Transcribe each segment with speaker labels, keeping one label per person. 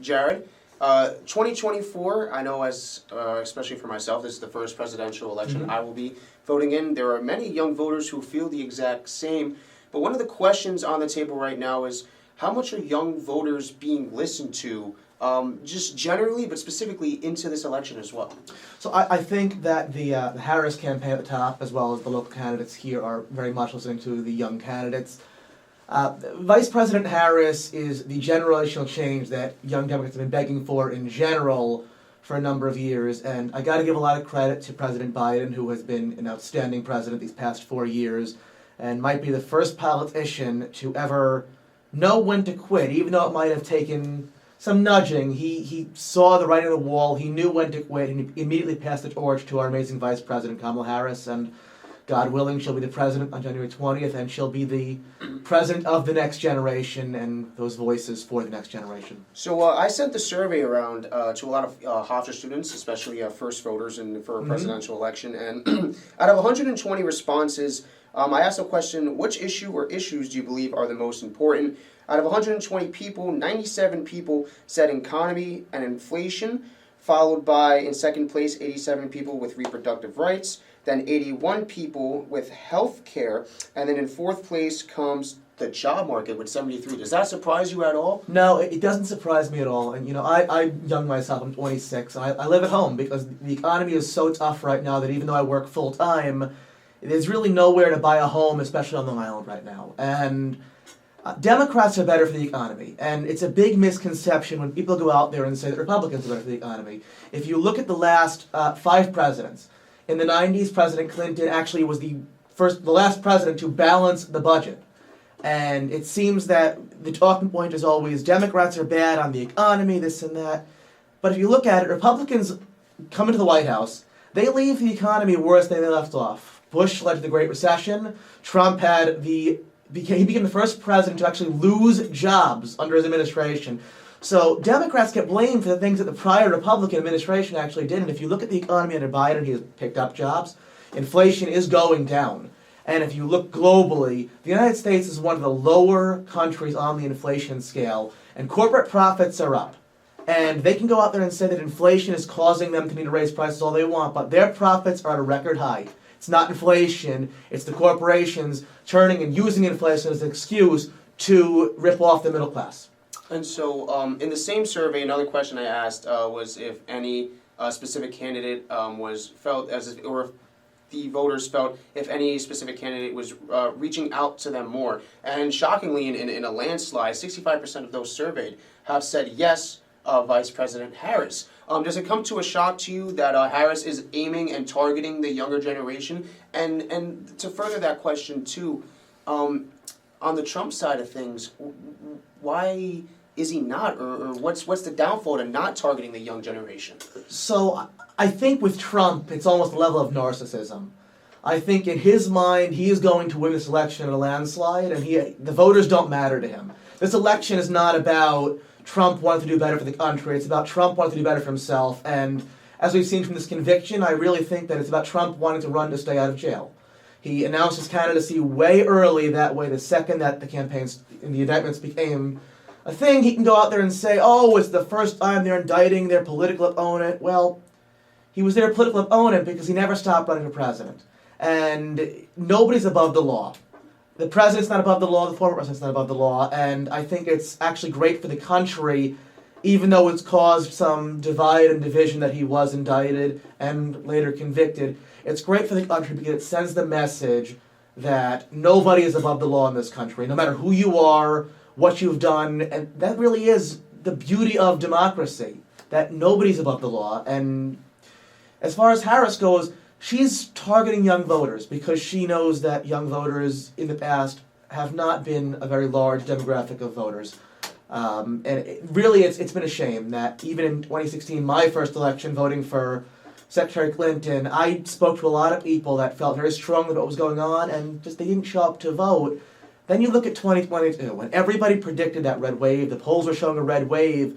Speaker 1: Jared. 2024, I know as, especially for myself, this is the first presidential election I will be voting in. There are many young voters who feel the exact same. But one of the questions on the table right now is, how much are young voters being listened to, just generally, but specifically into this election as well?
Speaker 2: So I think that the Harris campaign at the top, as well as the local candidates here, are very much listening to the young candidates. Vice President Harris is the generational change that young Democrats have been begging for in general for a number of years, and I got to give a lot of credit to President Biden, who has been an outstanding president these past 4 years, and might be the first politician to ever know when to quit, even though it might have taken some nudging. He saw the writing on the wall, he knew when to quit, and he immediately passed the torch to our amazing Vice President Kamala Harris, and God willing, she'll be the president on January 20th, and she'll be the president of the next generation and those voices for the next generation.
Speaker 1: So I sent the survey around to a lot of Hofstra students, especially first voters for a presidential election, and out of 120 responses, I asked the question, which issue or issues do you believe are the most important? Out of 120 people, 97 people said economy and inflation, followed by, in second place, 87 people with reproductive rights, then 81 people with health care, and then in fourth place comes the job market with 73. Does that surprise you at all?
Speaker 2: No, it doesn't surprise me at all. And I'm young myself, I'm 26, and I live at home because the economy is so tough right now that even though I work full time, there's really nowhere to buy a home, especially on Long Island right now. And Democrats are better for the economy, and it's a big misconception when people go out there and say that Republicans are better for the economy. If you look at the last 5 presidents, in the 90s, President Clinton actually was the last president to balance the budget. And it seems that the talking point is always Democrats are bad on the economy, this and that. But if you look at it, Republicans come into the White House, they leave the economy worse than they left off. Bush led to the Great Recession. Trump he became the first president to actually lose jobs under his administration. So Democrats get blamed for the things that the prior Republican administration actually did. And if you look at the economy under Biden, he has picked up jobs. Inflation is going down. And if you look globally, the United States is one of the lower countries on the inflation scale, and corporate profits are up. And they can go out there and say that inflation is causing them to need to raise prices all they want, but their profits are at a record high. It's not inflation, it's the corporations turning and using inflation as an excuse to rip off the middle class.
Speaker 1: And so, in the same survey, another question I asked was if any specific candidate or if the voters felt if any specific candidate was reaching out to them more. And shockingly, in a landslide, 65% of those surveyed have said yes, Vice President Harris. Does it come to a shock to you that Harris is aiming and targeting the younger generation? And to further that question too, on the Trump side of things, why is he not, or what's the downfall to not targeting the young generation?
Speaker 2: So I think with Trump, it's almost a level of narcissism. I think in his mind, he is going to win this election in a landslide, and the voters don't matter to him. This election is not about Trump wanting to do better for the country. It's about Trump wanting to do better for himself. And as we've seen from this conviction, I really think that it's about Trump wanting to run to stay out of jail. He announced his candidacy way early. That way, the second that the campaigns and the indictments became a thing, he can go out there and say, oh, it's the first time they're indicting their political opponent. Well, he was their political opponent because he never stopped running for president. And nobody's above the law. The president's not above the law, the former president's not above the law, and I think it's actually great for the country, even though it's caused some divide and division that he was indicted and later convicted. It's great for the country because it sends the message that nobody is above the law in this country, no matter who you are, what you've done, and that really is the beauty of democracy, that nobody's above the law. And as far as Harris goes, she's targeting young voters because she knows that young voters in the past have not been a very large demographic of voters. And it's been a shame that even in 2016, my first election, voting for Secretary Clinton, I spoke to a lot of people that felt very strongly about what was going on and just they didn't show up to vote. Then you look at 2022, when everybody predicted that red wave, the polls were showing a red wave,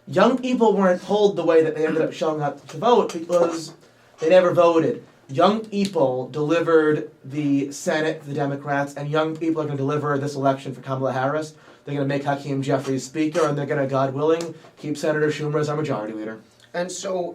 Speaker 2: young people weren't told the way that they ended up showing up to vote because they never voted. Young people delivered the Senate for the Democrats, and young people are going to deliver this election for Kamala Harris. They're going to make Hakeem Jeffries Speaker, and they're going to, God willing, keep Senator Schumer as our majority leader.
Speaker 1: And so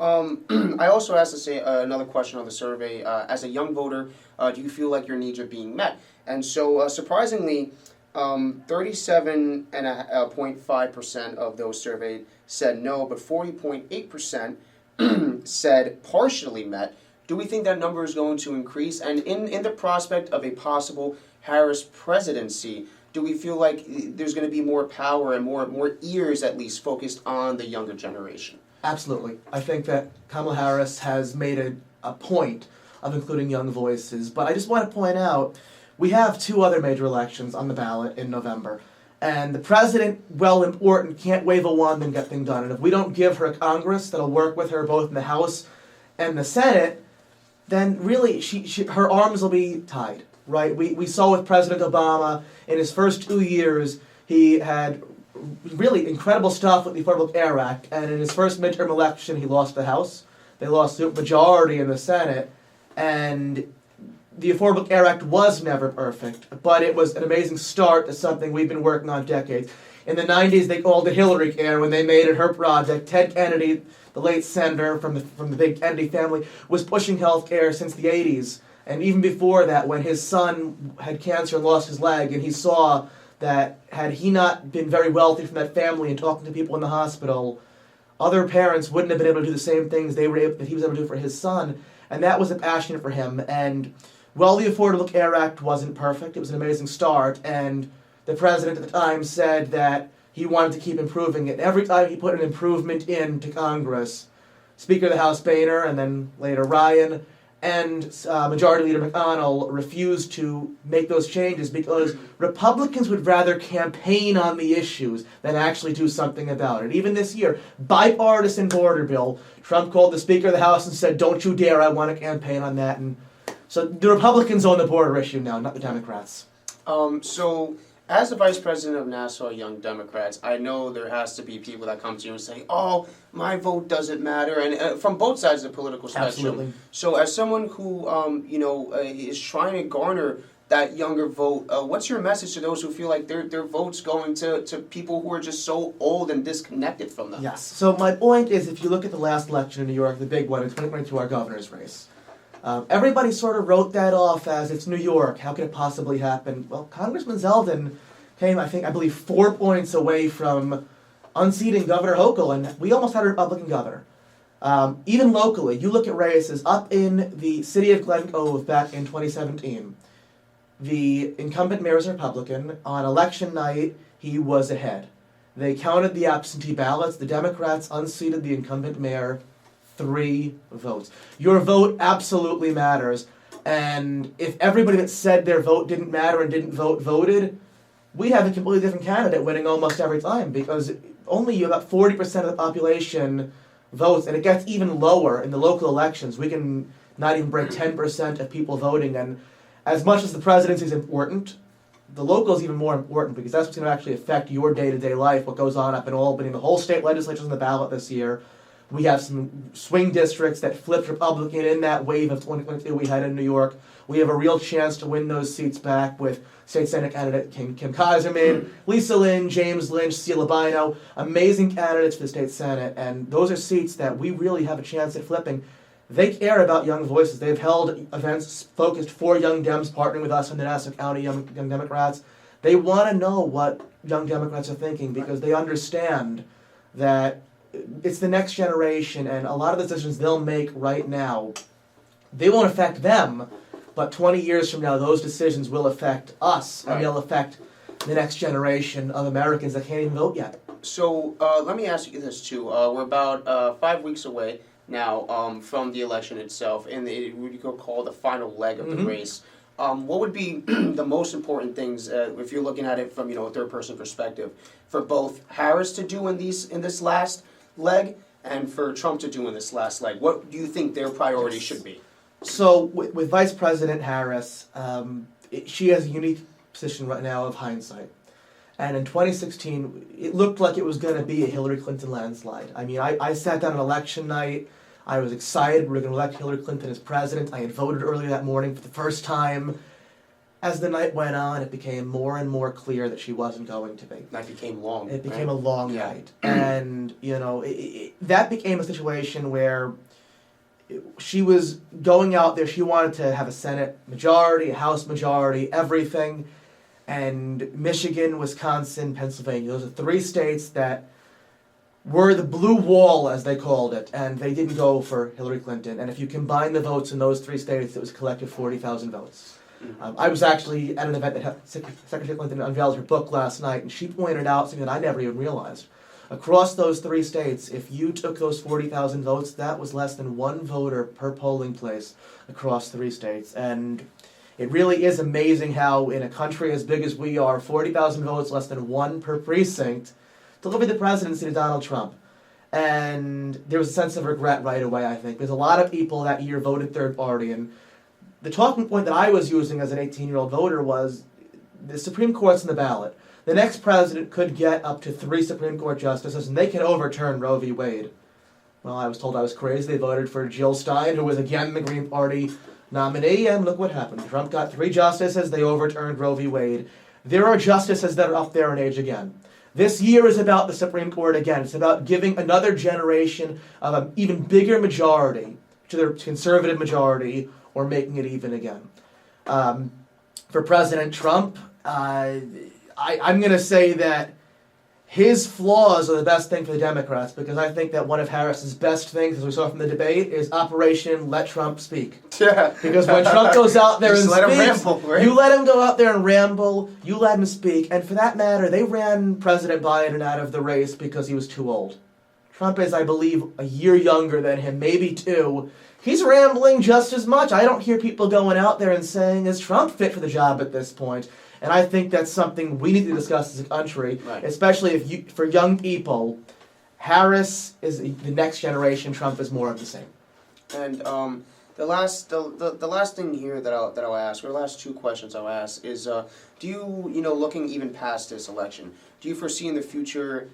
Speaker 1: I also asked to say another question on the survey. As a young voter, do you feel like your needs are being met? And so surprisingly, 37.5% of those surveyed said no, but 40.8% said partially met. Do we think that number is going to increase? And in the prospect of a possible Harris presidency, do we feel like there's going to be more power and more ears at least focused on the younger generation?
Speaker 2: Absolutely. I think that Kamala Harris has made a point of including young voices. But I just want to point out, we have two other major elections on the ballot in November. And the president, while important, can't wave a wand and get things done. And if we don't give her a Congress that'll work with her both in the House and the Senate, then really her arms will be tied, right? We saw with President Obama, in his first 2 years, he had really incredible stuff with the Affordable Care Act, and in his first midterm election, he lost the House. They lost the majority in the Senate, and the Affordable Care Act was never perfect, but it was an amazing start to something we've been working on decades. In the 90s, they called it Hillary Care when they made it her project. Ted Kennedy, the late senator from the big Kennedy family, was pushing health care since the 80s. And even before that, when his son had cancer and lost his leg, and he saw that had he not been very wealthy from that family and talking to people in the hospital, other parents wouldn't have been able to do the same things that he was able to do for his son. And that was a passion for him. And while the Affordable Care Act wasn't perfect, it was an amazing start. And the president at the time said that he wanted to keep improving it. Every time he put an improvement into Congress, Speaker of the House Boehner, and then later Ryan, and Majority Leader McConnell refused to make those changes because Republicans would rather campaign on the issues than actually do something about it. Even this year, bipartisan border bill, Trump called the Speaker of the House and said, "Don't you dare, I want to campaign on that." And so the Republicans own the border issue now, not the Democrats.
Speaker 1: So as the Vice President of Nassau Young Democrats, I know there has to be people that come to you and say, "Oh, my vote doesn't matter," and from both sides of the political spectrum.
Speaker 2: Absolutely.
Speaker 1: So as someone who is trying to garner that younger vote, what's your message to those who feel like their vote's going to people who are just so old and disconnected from them?
Speaker 2: Yes. So my point is, if you look at the last election in New York, the big one in 2022, our governor's race, everybody sort of wrote that off as it's New York. How could it possibly happen? Well, Congressman Zeldin came, I believe, 4 points away from unseating Governor Hochul, and we almost had a Republican governor. Even locally, you look at races up in the city of Glen Cove back in 2017. The incumbent mayor is a Republican. On election night, he was ahead. They counted the absentee ballots. The Democrats unseated the incumbent mayor. 3 votes. Your vote absolutely matters. And if everybody that said their vote didn't matter and didn't vote voted, we'd have a completely different candidate winning almost every time, because only about 40% of the population votes, and it gets even lower in the local elections. We can not even break 10% of people voting, and as much as the presidency is important, the local is even more important, because that's what's going to actually affect your day-to-day life, what goes on up in Albany. The whole state legislature's on the ballot this year. We have some swing districts that flipped Republican in that wave of 2022 we had in New York. We have a real chance to win those seats back with state Senate candidate Kim Kaiserman, Lisa Lynn, James Lynch, Celia Bino, amazing candidates for the state Senate, and those are seats that we really have a chance at flipping. They care about young voices. They've held events focused for young Dems, partnering with us in the Nassau County Young Democrats. They want to know what young Democrats are thinking, because they understand that it's the next generation, and a lot of the decisions they'll make right now, they won't affect them, but 20 years from now, those decisions will affect us, and they'll affect the next generation of Americans that can't even vote yet.
Speaker 1: So let me ask you this too. We're about 5 weeks away now from the election itself, and what you could call the final leg of the race. What would be the most important things, if you're looking at it from a third-person perspective, for both Harris to do in this last leg and for Trump to do in this last leg? What do you think their priorities should be?
Speaker 2: So with Vice President Harris, she has a unique position right now of hindsight. And in 2016, it looked like it was going to be a Hillary Clinton landslide. I mean, I sat down on election night. I was excited we were going to elect Hillary Clinton as president. I had voted earlier that morning for the first time. as the night went on, it became more and more clear that she wasn't going to be.
Speaker 1: Night became long.
Speaker 2: It became
Speaker 1: right?
Speaker 2: a long
Speaker 1: Yeah.
Speaker 2: night. And, that became a situation where she was going out there, she wanted to have a Senate majority, a House majority, everything. And Michigan, Wisconsin, Pennsylvania, those are 3 states that were the blue wall, as they called it, and they didn't go for Hillary Clinton. And if you combine the votes in those 3 states, it was a collective 40,000 votes. I was actually at an event that Secretary Clinton unveiled her book last night, and she pointed out something that I never even realized. Across those 3 states, if you took those 40,000 votes, that was less than 1 voter per polling place across 3 states. And it really is amazing how, in a country as big as we are, 40,000 votes, less than 1 per precinct, delivered the presidency to Donald Trump. And there was a sense of regret right away, I think, because a lot of people that year voted third party. And the talking point that I was using as an 18-year-old voter was the Supreme Court's in the ballot. The next president could get up to 3 Supreme Court justices, and they can overturn Roe v. Wade. Well, I was told I was crazy. They voted for Jill Stein, who was again the Green Party nominee, and look what happened. Trump got 3 justices, they overturned Roe v. Wade. There are justices that are up there in age again. This year is about the Supreme Court again. It's about giving another generation of an even bigger majority to their conservative majority, or making it even again. For President Trump, I'm going to say that his flaws are the best thing for the Democrats, because I think that one of Harris's best things, as we saw from the debate, is Operation Let Trump Speak.
Speaker 1: Yeah.
Speaker 2: Because when Trump goes out there and
Speaker 1: Just let him
Speaker 2: speaks,
Speaker 1: ramble, right?
Speaker 2: you let him go out there and ramble, you let him speak, and for that matter, they ran President Biden out of the race because he was too old. Trump is, I believe, a year younger than him, maybe 2. He's rambling just as much. I don't hear people going out there and saying, is Trump fit for the job at this point? And I think that's something we need to discuss as a country,
Speaker 1: right.
Speaker 2: Especially for young people. Harris is the next generation. Trump is more of the same.
Speaker 1: And the last thing here that I'll ask, or the last 2 questions I'll ask, is do you looking even past this election, do you foresee in the future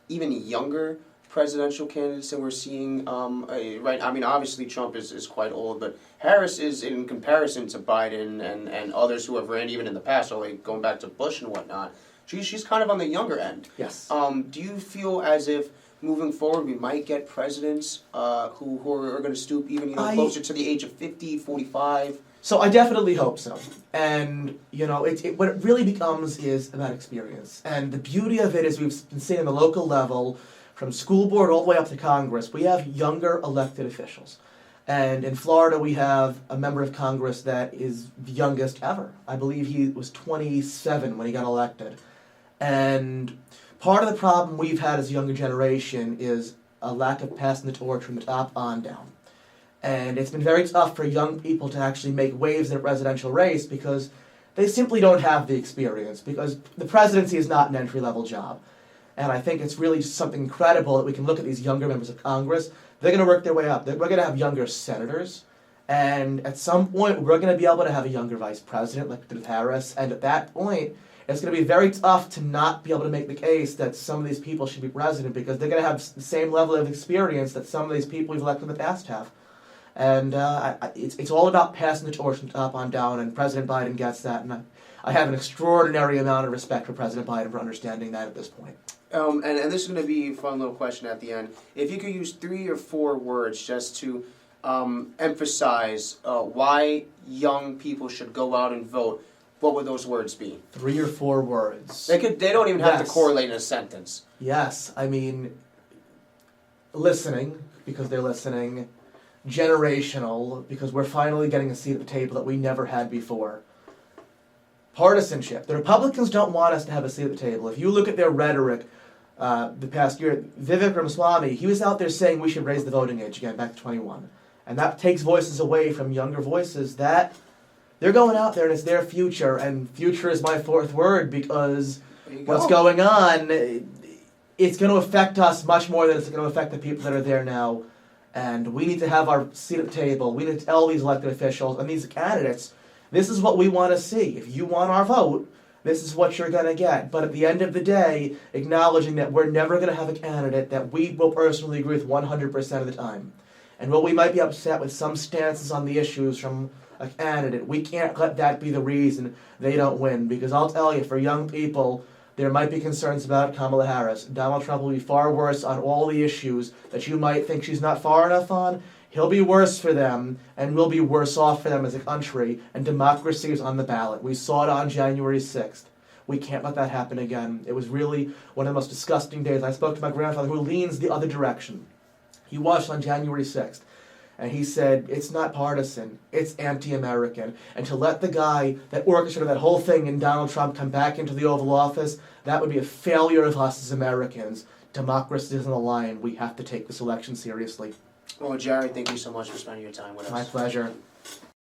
Speaker 1: even younger presidential candidates than we're seeing? Right. I mean, obviously Trump is quite old, but Harris is, in comparison to Biden and others who have ran even in the past, so like going back to Bush and whatnot, she's kind of on the younger end.
Speaker 2: Yes.
Speaker 1: Do you feel as if moving forward we might get presidents who are going to stoop even closer to the age of 50, 45?
Speaker 2: So I definitely hope so. And, what it really becomes is about experience. And the beauty of it is we've been seeing on the local level, from school board all the way up to Congress, we have younger elected officials. And in Florida, we have a member of Congress that is the youngest ever. I believe he was 27 when he got elected. And part of the problem we've had as a younger generation is a lack of passing the torch from the top on down. And it's been very tough for young people to actually make waves in a presidential race because they simply don't have the experience, because the presidency is not an entry-level job. And I think it's really something incredible that we can look at these younger members of Congress. They're going to work their way up. We're going to have younger senators. And at some point, we're going to be able to have a younger vice president, like with Harris. And at that point, it's going to be very tough to not be able to make the case that some of these people should be president, because they're going to have the same level of experience that some of these people we've elected in the past have. And it's all about passing the torch from top on down, and President Biden gets that. And I have an extraordinary amount of respect for President Biden for understanding that at this point.
Speaker 1: And this is going to be a fun little question at the end. If you could use 3 or 4 words just to emphasize why young people should go out and vote, what would those words be? 3
Speaker 2: or 4 words.
Speaker 1: They don't even have to correlate in a sentence.
Speaker 2: Yes, I mean, listening, because they're listening. Generational, because we're finally getting a seat at the table that we never had before. Partisanship. The Republicans don't want us to have a seat at the table. If you look at their rhetoric the past year, Vivek Ramaswamy, he was out there saying we should raise the voting age again back to 21. And that takes voices away from younger voices that they're going out there and it's their future. And future is my 4th word, because what's going on, it's going to affect us much more than it's going to affect the people that are there now. And we need to have our seat at the table. We need to tell these elected officials and these candidates, this is what we want to see. If you want our vote, this is what you're going to get. But at the end of the day, acknowledging that we're never going to have a candidate that we will personally agree with 100% of the time. And while we might be upset with some stances on the issues from a candidate. We can't let that be the reason they don't win, because I'll tell you, for young people, there might be concerns about Kamala Harris. Donald Trump will be far worse on all the issues that you might think she's not far enough on. He'll be worse for them, and we'll be worse off for them as a country, and democracy is on the ballot. We saw it on January 6th. We can't let that happen again. It was really one of the most disgusting days. I spoke to my grandfather, who leans the other direction. He watched on January 6th, and he said, it's not partisan, it's anti-American. And to let the guy that orchestrated that whole thing in Donald Trump come back into the Oval Office, that would be a failure of us as Americans. Democracy is on the line. We have to take this election seriously.
Speaker 1: Well, Jerry, thank you so much for spending your time with us.
Speaker 2: My pleasure.